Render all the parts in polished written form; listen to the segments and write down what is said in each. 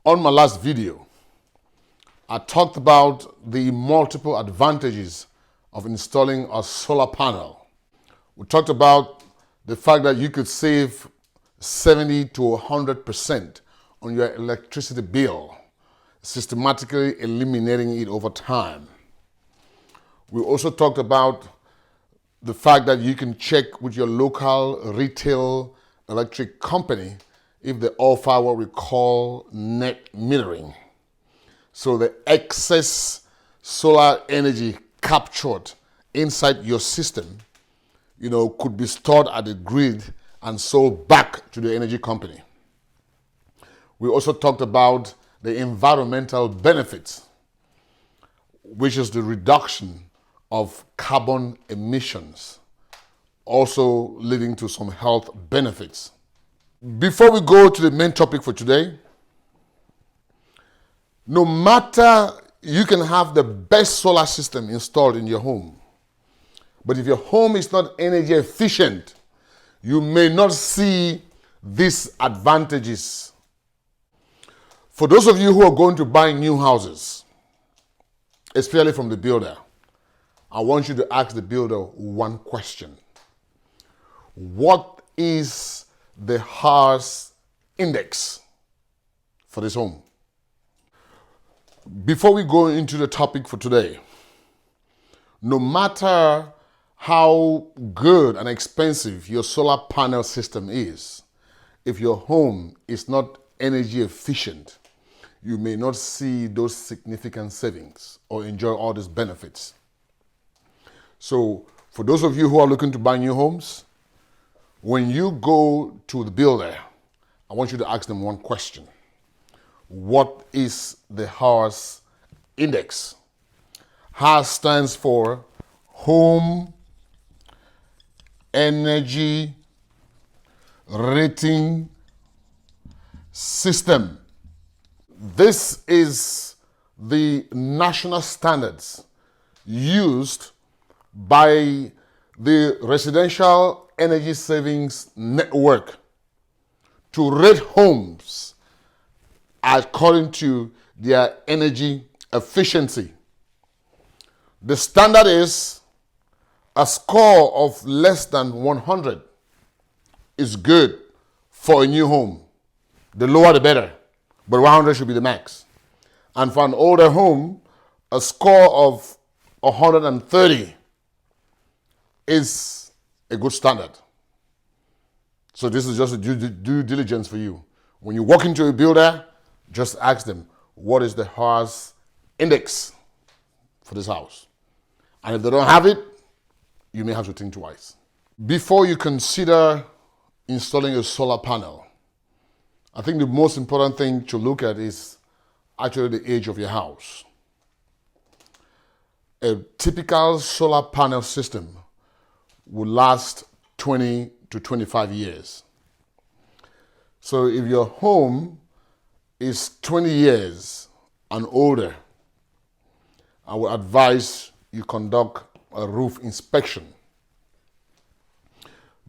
On my last video, I talked about the multiple advantages of installing a solar panel. We talked about the fact that you could save 70 to 100% on your electricity bill, systematically eliminating it over time. We also talked about the fact that you can check with your local retail electric company if they offer what we call net metering. So the excess solar energy captured inside your system, could be stored at the grid and sold back to the energy company. We also talked about the environmental benefits, which is the reduction of carbon emissions, also leading to some health benefits. Before we go to the main topic for today, no matter, you can have the best solar system installed in your home, but if your home is not energy efficient, you may not see these advantages. For those of you who are going to buy new houses, especially from the builder, I want you to ask the builder one question. What is the house index for this home? Before we go into the topic for today, no matter how good and expensive your solar panel system is, if your home is not energy efficient, you may not see those significant savings or enjoy all these benefits. So for those of you who are looking to buy new homes, when you go to the builder, I want you to ask them one question. What is the HARS index? HARS stands for Home Energy Rating System. This is the national standards used by the Residential Energy Savings Network to rate homes according to their energy efficiency. The standard is a score of less than 100 is good for a new home. The lower the better, but 100 should be the max. And for an older home, a score of 130 is a good standard. So this is just a due diligence for you. When you walk into a builder, just ask them, what is the HARS index for this house? And if they don't have it, you may have to think twice. Before you consider installing a solar panel, I think the most important thing to look at is actually the age of your house. A typical solar panel system will last 20 to 25 years. So if your home is 20 years and older, I would advise you conduct a roof inspection,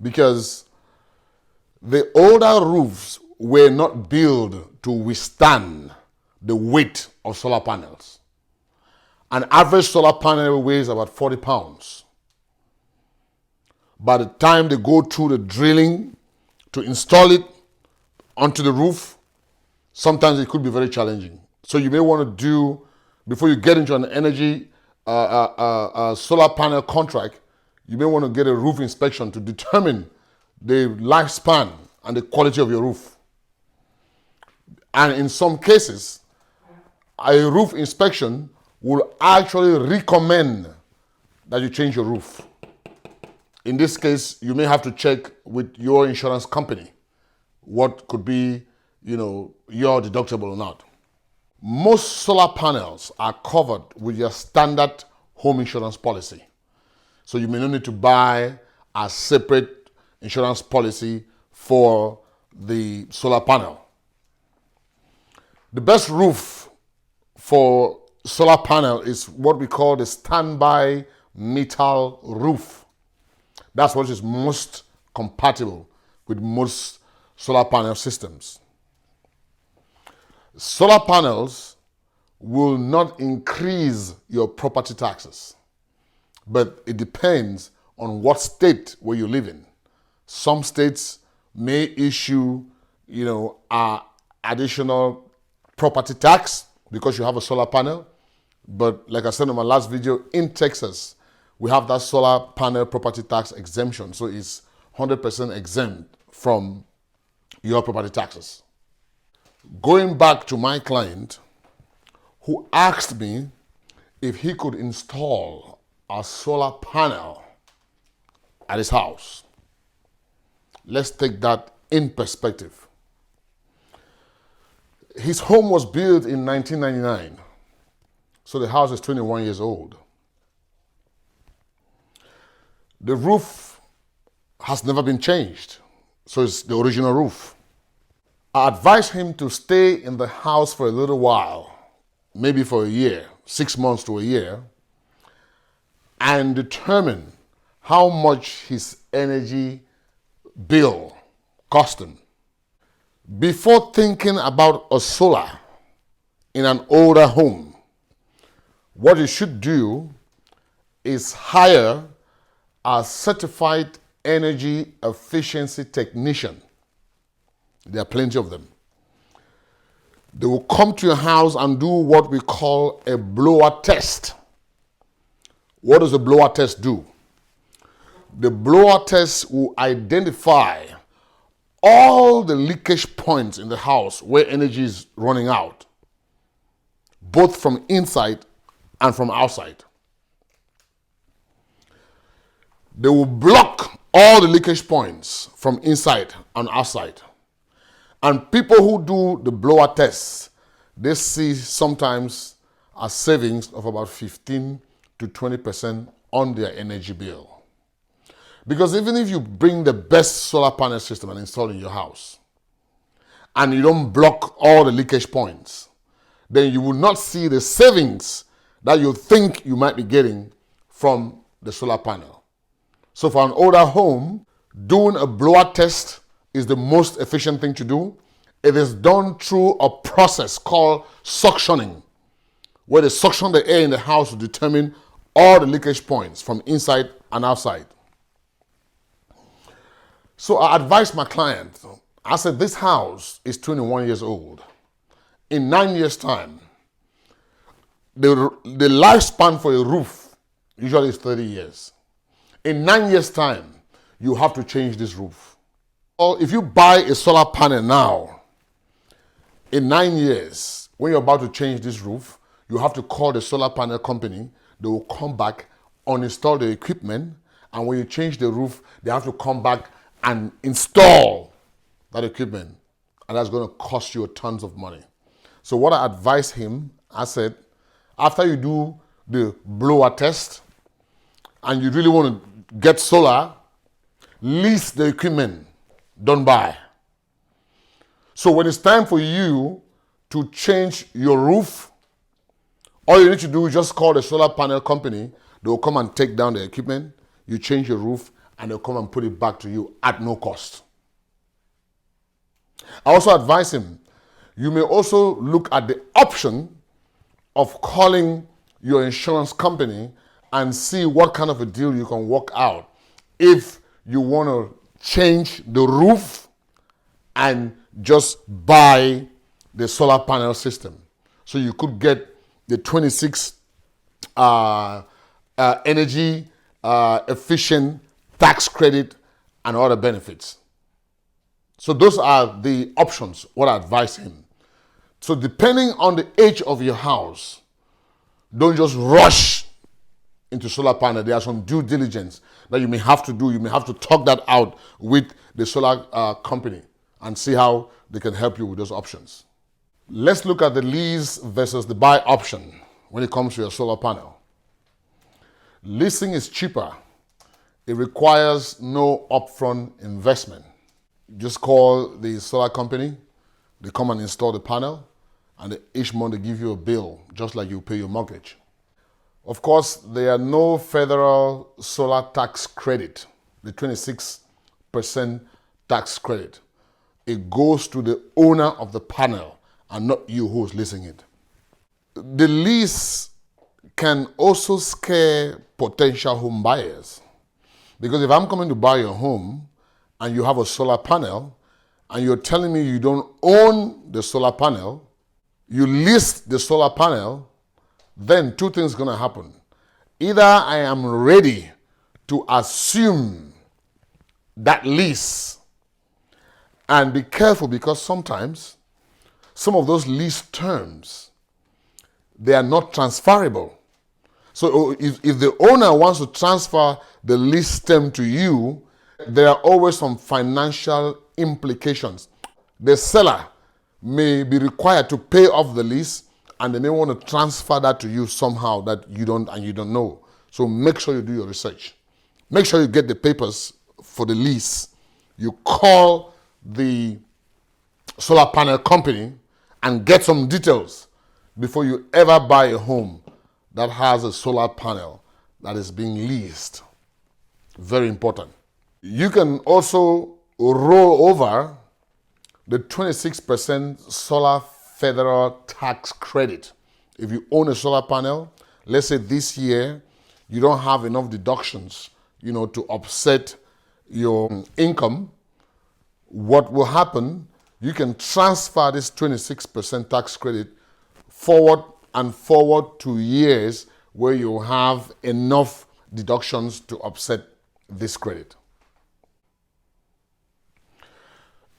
because the older roofs were not built to withstand the weight of solar panels. An average solar panel weighs about 40 pounds. By the time they go through the drilling to install it onto the roof, sometimes it could be very challenging. So you may want to do, before you get into an energy solar panel contract, you may want to get a roof inspection to determine the lifespan and the quality of your roof. And in some cases, a roof inspection will actually recommend that you change your roof. In this case, you may have to check with your insurance company what could be, your deductible or not. Most solar panels are covered with your standard home insurance policy. So you may not need to buy a separate insurance policy for the solar panel. The best roof for solar panel is what we call the standby metal roof. That's what is most compatible with most solar panel systems. Solar panels will not increase your property taxes, but it depends on what state where you live in. Some states may issue, additional property tax because you have a solar panel. But like I said in my last video, in Texas, we have that solar panel property tax exemption. So it's 100% exempt from your property taxes. Going back to my client who asked me if he could install a solar panel at his house. Let's take that in perspective. His home was built in 1999, so the house is 21 years old. The roof has never been changed, so it's the original roof. I advise him to stay in the house for a little while, maybe for a year, 6 months to a year, and determine how much his energy bill cost him. Before thinking about a solar in an older home, what you should do is hire a certified energy efficiency technician. There are plenty of them. They will come to your house and do what we call a blower test. What does the blower test do? The blower test will identify all the leakage points in the house where energy is running out, both from inside and from outside. They will block all the leakage points from inside and outside. And people who do the blower tests, they see sometimes a savings of about 15 to 20% on their energy bill. Because even if you bring the best solar panel system and install in your house, and you don't block all the leakage points, then you will not see the savings that you think you might be getting from the solar panel. So for an older home, doing a blower test is the most efficient thing to do. It is done through a process called suctioning, where they suction the air in the house to determine all the leakage points from inside and outside. So I advised my client, I said, this house is 21 years old. In 9 years' time, the lifespan for a roof usually is 30 years. In 9 years' time, you have to change this roof. Or if you buy a solar panel now, in 9 years, when you're about to change this roof, you have to call the solar panel company. They will come back, uninstall the equipment, and when you change the roof, they have to come back and install that equipment. And that's going to cost you tons of money. So what I advised him, I said, after you do the blower test, and you really want to get solar, lease the equipment, don't buy. So when it's time for you to change your roof, all you need to do is just call the solar panel company. They will come and take down the equipment, you change your roof, and they'll come and put it back to you at no cost. I also advise him, you may also look at the option of calling your insurance company and see what kind of a deal you can work out if you want to change the roof and just buy the solar panel system. So you could get the 26 energy efficient tax credit and other benefits. So those are the options, what I advise him. So depending on the age of your house, don't just rush into solar panel. There are some due diligence that you may have to do. You may have to talk that out with the solar company and see how they can help you with those options. Let's look at the lease versus the buy option when it comes to your solar panel. Leasing is cheaper. It requires no upfront investment. Just call the solar company, they come and install the panel, and each month they give you a bill, just like you pay your mortgage. Of course, there are no federal solar tax credit, the 26% tax credit. It goes to the owner of the panel and not you who's leasing it. The lease can also scare potential home buyers. Because if I'm coming to buy your home and you have a solar panel and you're telling me you don't own the solar panel, you lease the solar panel, then two things are going to happen. Either I am ready to assume that lease, and be careful because sometimes some of those lease terms, they are not transferable. So if the owner wants to transfer the lease term to you, there are always some financial implications. The seller may be required to pay off the lease, and they may want to transfer that to you somehow that you don't know. So make sure you do your research. Make sure you get the papers for the lease. You call the solar panel company and get some details before you ever buy a home that has a solar panel that is being leased. Very important. You can also roll over the 26% solar federal tax credit. If you own a solar panel, let's say this year you don't have enough deductions, to offset your income, what will happen, you can transfer this 26% tax credit forward to years where you have enough deductions to offset this credit.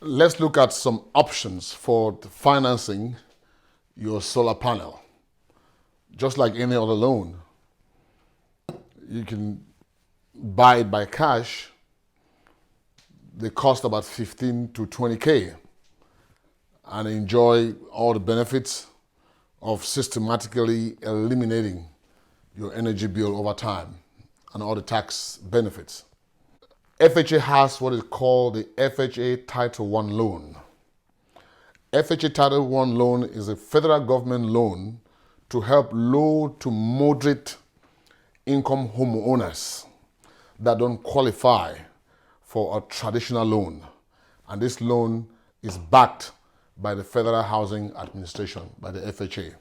Let's look at some options for financing your solar panel. Just like any other loan, you can buy it by cash. They cost about 15 to 20K and enjoy all the benefits of systematically eliminating your energy bill over time and all the tax benefits. FHA has what is called the FHA Title I loan. FHA Title I loan is a federal government loan to help low to moderate income homeowners that don't qualify for a traditional loan. And this loan is backed by the Federal Housing Administration, by the FHA.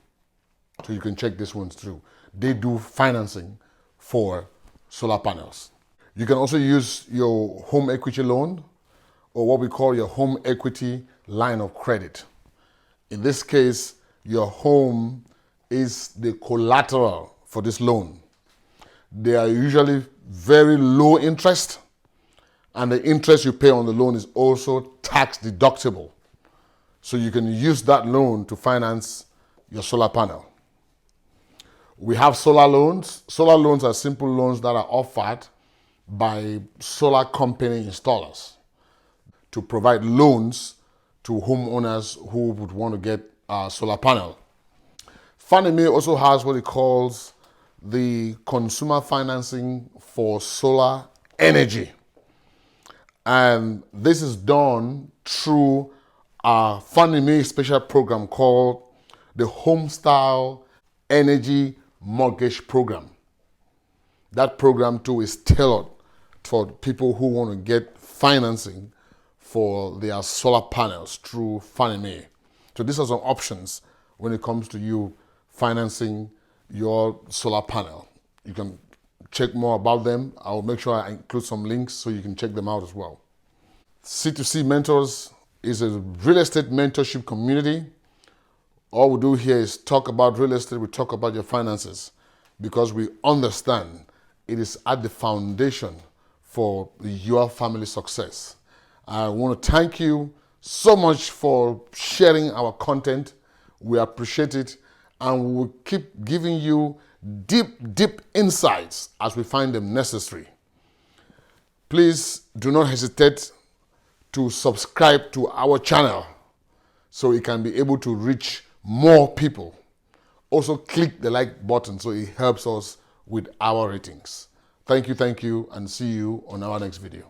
So you can check this one through. They do financing for solar panels. You can also use your home equity loan or what we call your home equity line of credit. In this case, your home is the collateral for this loan. They are usually very low interest, and the interest you pay on the loan is also tax deductible. So you can use that loan to finance your solar panel. We have solar loans. Solar loans are simple loans that are offered by solar company installers to provide loans to homeowners who would want to get a solar panel. Fannie Mae also has what it calls the consumer financing for solar energy. And this is done through a Fannie Mae special program called the Homestyle Energy Mortgage Program. That program too is tailored for people who want to get financing for their solar panels through Fannie Mae. So these are some options when it comes to you financing your solar panel. You can check more about them. I'll make sure I include some links so you can check them out as well. C2C Mentors is a real estate mentorship community. All we do here is talk about real estate, we talk about your finances, because we understand it is at the foundation for your family success. I want to thank you so much for sharing our content. We appreciate it, and we will keep giving you deep insights as we find them necessary. Please do not hesitate to subscribe to our channel so it can be able to reach more people. Also click the like button so it helps us with our ratings. Thank you, and see you on our next video.